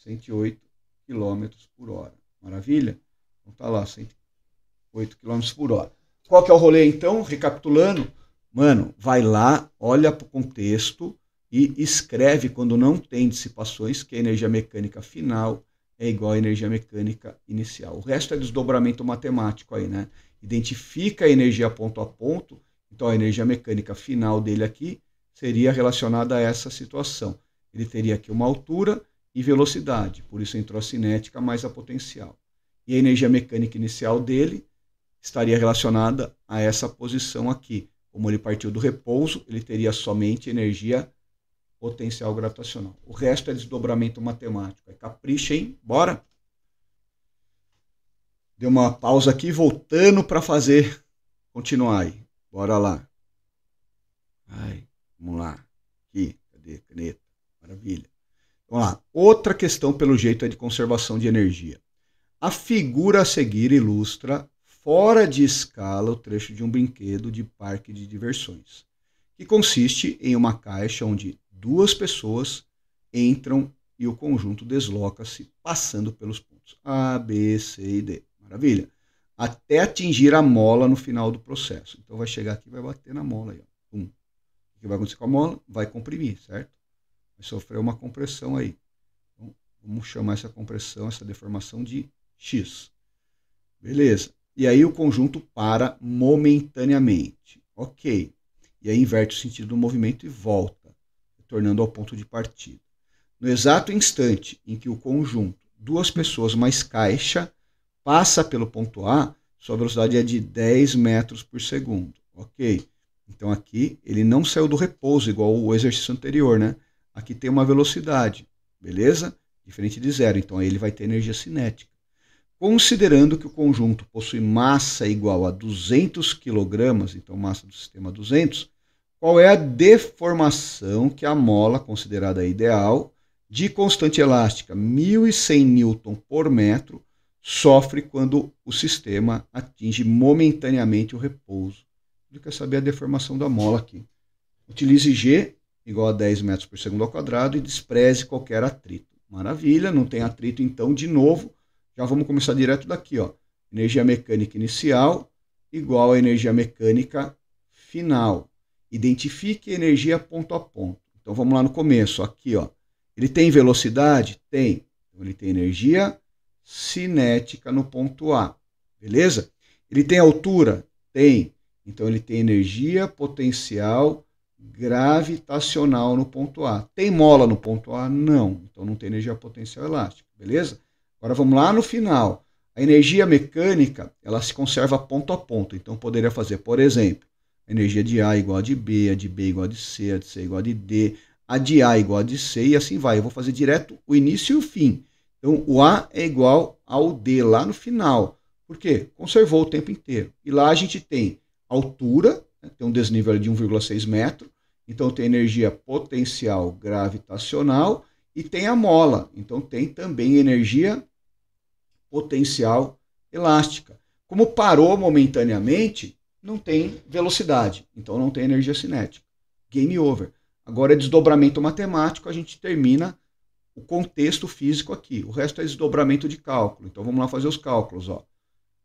Speaker 1: 108 km por hora. Maravilha? Então tá lá, 108 km por hora. Qual que é o rolê então? Recapitulando. Mano, vai lá, olha para o contexto e escreve quando não tem dissipações que a energia mecânica final é igual à energia mecânica inicial. O resto é desdobramento matemático aí, né? Identifica a energia ponto a ponto. Então a energia mecânica final dele aqui seria relacionada a essa situação. Ele teria aqui uma altura e velocidade, por isso entrou a cinética mais a potencial. E a energia mecânica inicial dele estaria relacionada a essa posição aqui. Como ele partiu do repouso, ele teria somente energia potencial gravitacional. O resto é desdobramento matemático. É capricha, hein? Bora? Deu uma pausa aqui, voltando para fazer, continuar aí. Bora lá. Ai, vamos lá. Aqui, cadê a caneta? Maravilha. Vamos lá. Outra questão, pelo jeito, é de conservação de energia. A figura a seguir ilustra, fora de escala, o trecho de um brinquedo de parque de diversões, que consiste em uma caixa onde duas pessoas entram e o conjunto desloca-se, passando pelos pontos A, B, C e D. Maravilha. Até atingir a mola no final do processo. Então vai chegar aqui e vai bater na mola aí. Ó. O que vai acontecer com a mola? Vai comprimir, certo? Vai sofrer uma compressão aí. Então, vamos chamar essa compressão, essa deformação de X. Beleza. E aí o conjunto para momentaneamente. Ok. E aí inverte o sentido do movimento e volta, retornando ao ponto de partida. No exato instante em que o conjunto, duas pessoas mais caixa, passa pelo ponto A, sua velocidade é de 10 metros por segundo. Ok. Então aqui ele não saiu do repouso, igual o exercício anterior, né? Aqui tem uma velocidade, beleza? Diferente de zero. Então aí ele vai ter energia cinética. Considerando que o conjunto possui massa igual a 200 kg, então massa do sistema 200, qual é a deformação que a mola, considerada ideal, de constante elástica 1.100 Newton por metro, sofre quando o sistema atinge momentaneamente o repouso? Ele quer saber a deformação da mola aqui. Utilize G igual a 10 metros por segundo ao quadrado e despreze qualquer atrito. Maravilha, não tem atrito então, de novo. Já vamos começar direto daqui, ó. Energia mecânica inicial igual a energia mecânica final. Identifique a energia ponto a ponto. Então vamos lá no começo, aqui, ó. Ele tem velocidade? Tem. Então ele tem energia cinética no ponto A. Beleza? Ele tem altura? Tem. Então ele tem energia potencial gravitacional no ponto A. Tem mola no ponto A? Não. Então não tem energia potencial elástica. Beleza? Agora vamos lá no final. A energia mecânica, ela se conserva ponto a ponto. Então poderia fazer, por exemplo, a energia de A igual a de B, a de B igual a de C, a de C igual a de D, a de A igual a de C e assim vai. Eu vou fazer direto o início e o fim. Então o A é igual ao D lá no final. Por quê? Conservou o tempo inteiro. E lá a gente tem altura, né, tem um desnível de 1,6 metro. Então tem energia potencial gravitacional e tem a mola. Então tem também energia potencial elástica. Como parou momentaneamente, não tem velocidade, então não tem energia cinética. Game over. Agora é desdobramento matemático, a gente termina o contexto físico aqui. O resto é desdobramento de cálculo. Então vamos lá fazer os cálculos. Ó.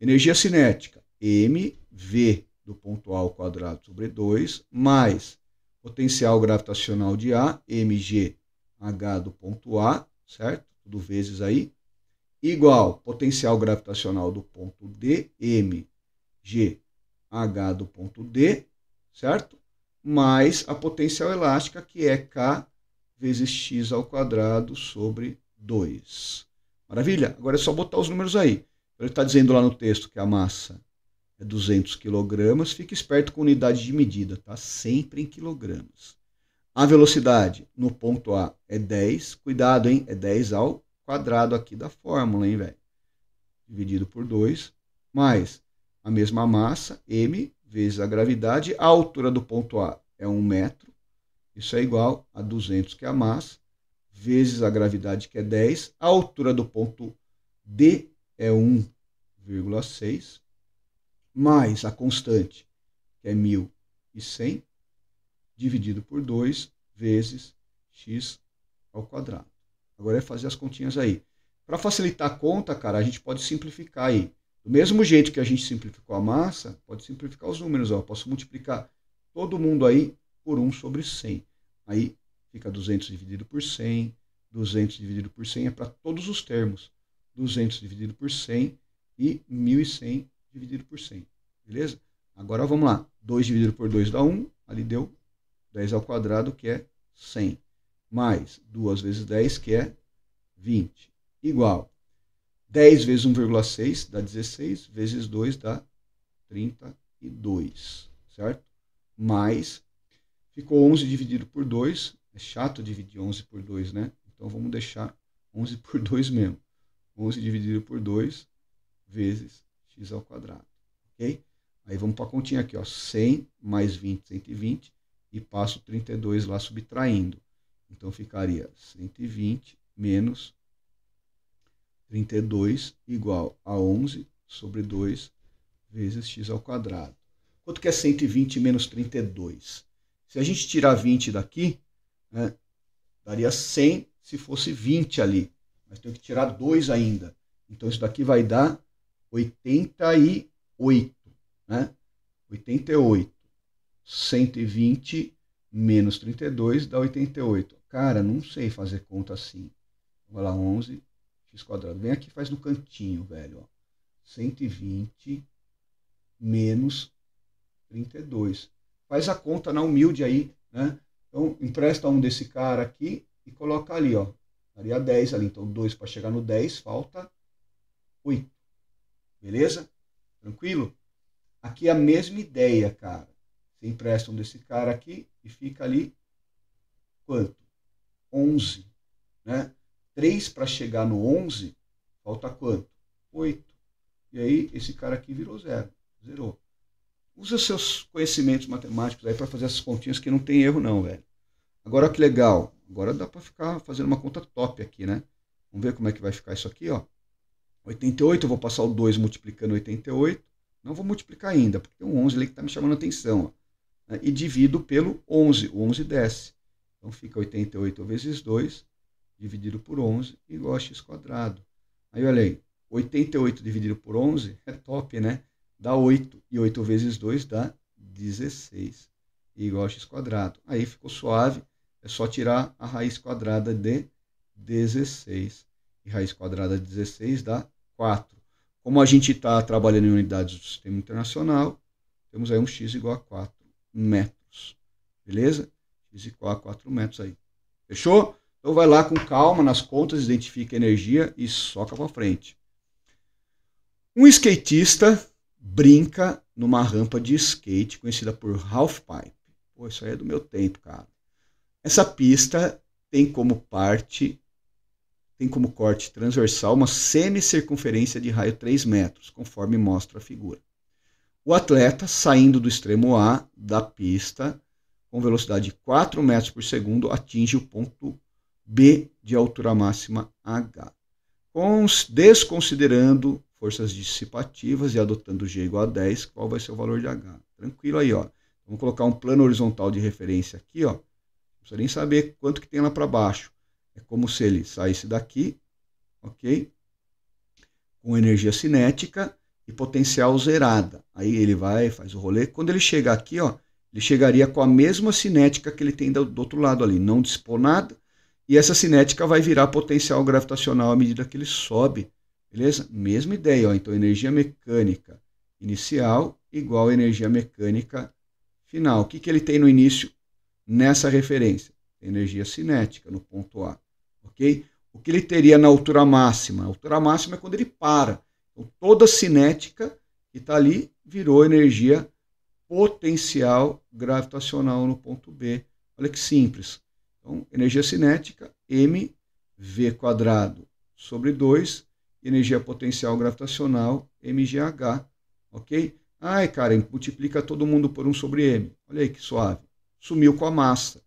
Speaker 1: Energia cinética, mv do ponto A ao quadrado sobre 2, mais potencial gravitacional de A, mgh do ponto A, certo? Tudo vezes aí, igual potencial gravitacional do ponto D, mgh do ponto D, certo? Mais a potencial elástica, que é K vezes x ao quadrado sobre 2. Maravilha? Agora é só botar os números aí. Ele está dizendo lá no texto que a massa é 200 kg. Fique esperto com unidade de medida, tá? Sempre em quilogramas. A velocidade no ponto A é 10. Cuidado, hein? É 10 ao quadrado aqui da fórmula, hein, velho? Dividido por 2. Mais a mesma massa, m, vezes a gravidade. A altura do ponto A é 1 metro. Isso é igual a 200, que é a massa, vezes a gravidade, que é 10. A altura do ponto D é 1,6, mais a constante, que é 1.100, dividido por 2, vezes x ao quadrado. Agora é fazer as continhas aí. Para facilitar a conta, cara, a gente pode simplificar aí. Do mesmo jeito que a gente simplificou a massa, pode simplificar os números. Ó. Posso multiplicar todo mundo aí por 1 sobre 100. Aí fica 200 dividido por 100, 200 dividido por 100 é para todos os termos. 200 dividido por 100 e 1.100 dividido por 100. Beleza? Agora vamos lá. 2 dividido por 2 dá 1. Ali deu 10 ao quadrado, que é 100. Mais 2 vezes 10, que é 20. Igual. 10 vezes 1,6 dá 16. Vezes 2 dá 32. Certo? Mais. Ficou 11 dividido por 2. É chato dividir 11 por 2, né? Então vamos deixar 11 por 2 mesmo. 11 dividido por 2 vezes x ao quadrado. Ok? Aí vamos para a continha aqui, ó. 100 mais 20, 120. E passo 32 lá subtraindo. Então ficaria 120 menos 32 igual a 11 sobre 2 vezes x ao quadrado. Quanto que é 120 menos 32? Se a gente tirar 20 daqui, né, daria 100 se fosse 20 ali. Mas tem que tirar 2 ainda. Então isso daqui vai dar 88. Né? 88. 120 menos 32 dá 88. Cara, não sei fazer conta assim. Vai lá, 11 x quadrado. Vem aqui e faz no cantinho, velho. Ó. 120 menos 32. Faz a conta na humilde aí, né? Então, empresta um desse cara aqui e coloca ali, ó. Daria 10 ali. Então, 2 para chegar no 10, falta 8. Beleza? Tranquilo? Aqui é a mesma ideia, cara. Você empresta um desse cara aqui e fica ali quanto? 11, né? 3 para chegar no 11, falta quanto? 8. E aí, esse cara aqui virou 0. Zerou. Usa seus conhecimentos matemáticos aí para fazer essas continhas que não tem erro não, velho. Agora que legal. Agora dá para ficar fazendo uma conta top aqui, né? Vamos ver como é que vai ficar isso aqui, ó. 88, eu vou passar o 2 multiplicando 88. Não vou multiplicar ainda, porque tem um 11 ali que está me chamando a atenção. Ó. E divido pelo 11. O 11 desce. Então fica 88 vezes 2, dividido por 11, igual a x quadrado. Aí olha aí, 88 dividido por 11 é top, né? Dá 8. E 8 vezes 2 dá 16. Igual a x quadrado. Aí ficou suave. É só tirar a raiz quadrada de 16. E raiz quadrada de 16 dá 4. Como a gente está trabalhando em unidades do sistema internacional, temos aí um x igual a 4 metros. Beleza? X igual a 4 metros aí. Fechou? Então vai lá com calma nas contas, identifica a energia e soca para frente. Um skatista brinca numa rampa de skate conhecida por half pipe. Pô, isso aí é do meu tempo, cara. Essa pista tem como corte transversal uma semicircunferência de raio 3 metros, conforme mostra a figura. O atleta, saindo do extremo A da pista, com velocidade de 4 metros por segundo, atinge o ponto B de altura máxima H. Desconsiderando forças dissipativas e adotando G igual a 10, qual vai ser o valor de H? Tranquilo aí, ó. Vamos colocar um plano horizontal de referência aqui, ó. Não precisa nem saber quanto que tem lá para baixo. É como se ele saísse daqui, ok? Com energia cinética, e potencial zerada. Aí ele vai, faz o rolê. Quando ele chegar aqui, ó, ele chegaria com a mesma cinética que ele tem do outro lado ali, não dispor nada. E essa cinética vai virar potencial gravitacional à medida que ele sobe. Beleza? Mesma ideia, ó. Então energia mecânica inicial igual a energia mecânica final. O que, que ele tem no início nessa referência? Energia cinética no ponto A. Ok? O que ele teria na altura máxima? A altura máxima é quando ele para. Então, toda a cinética que está ali virou energia potencial gravitacional no ponto B. Olha que simples. Então, energia cinética, mv² sobre 2, energia potencial gravitacional, mgh. Ok? Ai, cara, multiplica todo mundo por 1 sobre m. Olha aí que suave. Sumiu com a massa.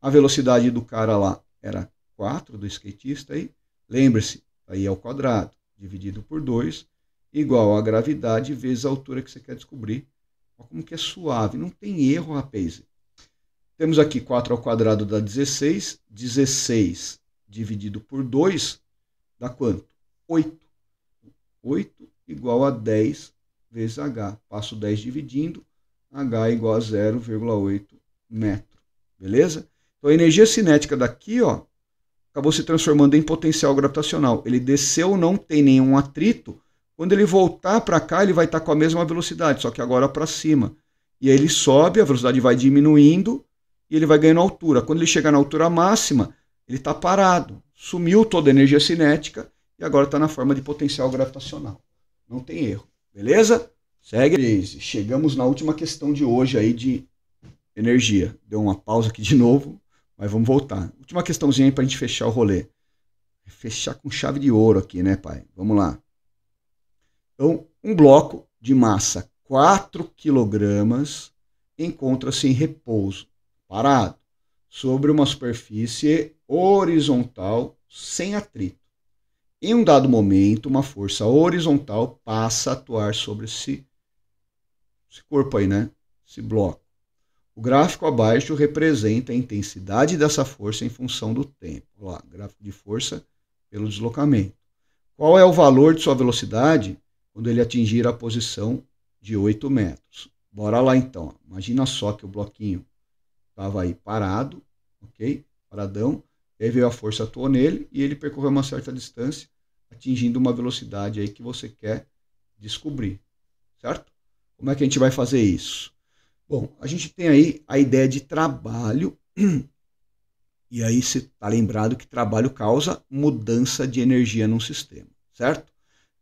Speaker 1: A velocidade do cara lá era 4, do skatista aí. Lembre-se, aí é o quadrado, dividido por 2, igual a gravidade vezes a altura que você quer descobrir. Olha como que é suave, não tem erro, rapaz. Temos aqui 4 ao quadrado dá 16. 16 dividido por 2 dá quanto? 8. 8 igual a 10 vezes h. Passo 10 dividindo, h igual a 0,8 metro. Beleza? Então a energia cinética daqui, ó, acabou se transformando em potencial gravitacional. Ele desceu, não tem nenhum atrito. Quando ele voltar para cá, ele vai estar com a mesma velocidade, só que agora para cima. E aí ele sobe, a velocidade vai diminuindo e ele vai ganhando altura. Quando ele chegar na altura máxima, ele está parado. Sumiu toda a energia cinética e agora está na forma de potencial gravitacional. Não tem erro. Beleza? Segue. Chegamos na última questão de hoje aí de energia. Deu uma pausa aqui de novo, mas vamos voltar. Última questãozinha aí para a gente fechar o rolê. Fechar com chave de ouro aqui, né, pai? Vamos lá. Então, um bloco de massa 4 kg encontra-se em repouso, parado, sobre uma superfície horizontal sem atrito. Em um dado momento, uma força horizontal passa a atuar sobre esse corpo aí, né? Esse bloco. O gráfico abaixo representa a intensidade dessa força em função do tempo. Olha lá, gráfico de força pelo deslocamento. Qual é o valor de sua velocidade quando ele atingir a posição de 8 metros? Bora lá então. Imagina só que o bloquinho estava aí parado, ok? Paradão. E aí veio a força, atuou nele e ele percorreu uma certa distância, atingindo uma velocidade aí que você quer descobrir, certo? Como é que a gente vai fazer isso? Bom, a gente tem aí a ideia de trabalho, e aí você está lembrado que trabalho causa mudança de energia num sistema, certo?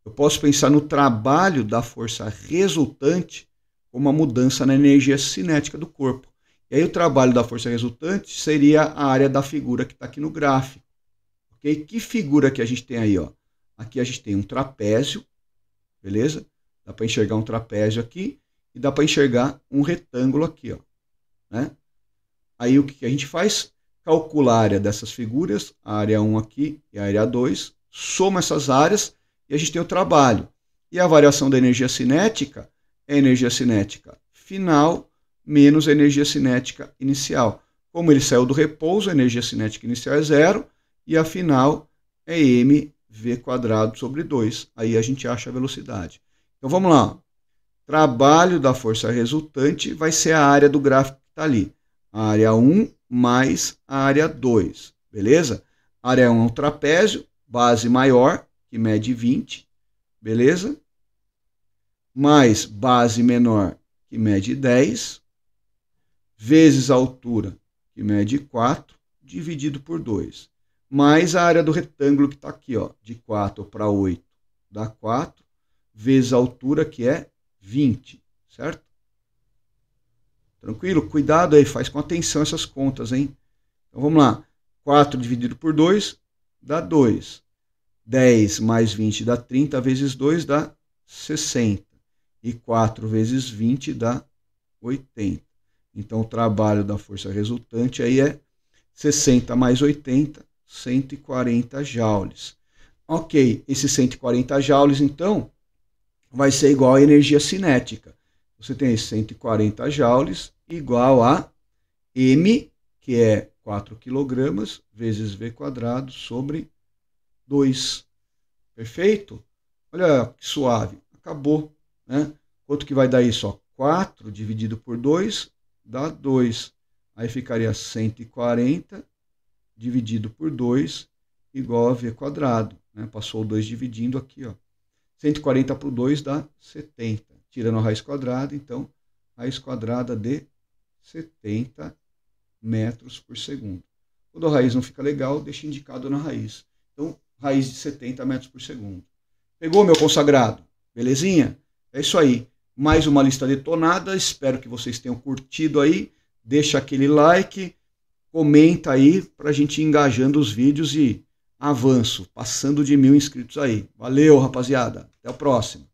Speaker 1: Eu posso pensar no trabalho da força resultante como uma mudança na energia cinética do corpo. E aí o trabalho da força resultante seria a área da figura que está aqui no gráfico. Okay? Que figura que a gente tem aí? Ó? Aqui a gente tem um trapézio, beleza? Dá para enxergar um trapézio aqui e dá para enxergar um retângulo aqui. Ó, né? Aí o que a gente faz? Calcula a área dessas figuras, a área 1 aqui e a área 2, soma essas áreas e a gente tem o trabalho. E a variação da energia cinética é a energia cinética final menos a energia cinética inicial. Como ele saiu do repouso, a energia cinética inicial é 0 e a final é mv² sobre 2. Aí a gente acha a velocidade. Então vamos lá. Trabalho da força resultante vai ser a área do gráfico que está ali. A área 1 mais a área 2. Beleza? A área 1 é um trapézio, base maior, que mede 20. Beleza? Mais base menor, que mede 10. Vezes a altura, que mede 4, dividido por 2. Mais a área do retângulo que está aqui, ó, de 4 para 8 dá 4, vezes a altura, que é 20, certo? Tranquilo? Cuidado aí, faz com atenção essas contas, hein? Então vamos lá. 4 dividido por 2 dá 2. 10 mais 20 dá 30, vezes 2 dá 60. E 4 vezes 20 dá 80. Então o trabalho da força resultante aí é 60 mais 80, 140 joules. Ok, esses 140 joules então vai ser igual à energia cinética. Você tem 140 joules igual a M, que é 4 kg, vezes V² sobre 2. Perfeito? Olha que suave. Acabou. né? Quanto que vai dar isso? Ó, 4 dividido por 2 dá 2. Aí ficaria 140 dividido por 2 igual a v². Né? Passou o 2 dividindo aqui. Ó. 140 por 2 dá 70. Tirando a raiz quadrada, então, raiz quadrada de 70 metros por segundo. Quando a raiz não fica legal, deixa indicado na raiz. Então, raiz de 70 metros por segundo. Pegou, meu consagrado? Belezinha? É isso aí. Mais uma lista detonada. Espero que vocês tenham curtido aí. Deixa aquele like, comenta aí para a gente ir engajando os vídeos e avanço, passando de 1000 inscritos aí. Valeu, rapaziada. Até o próximo.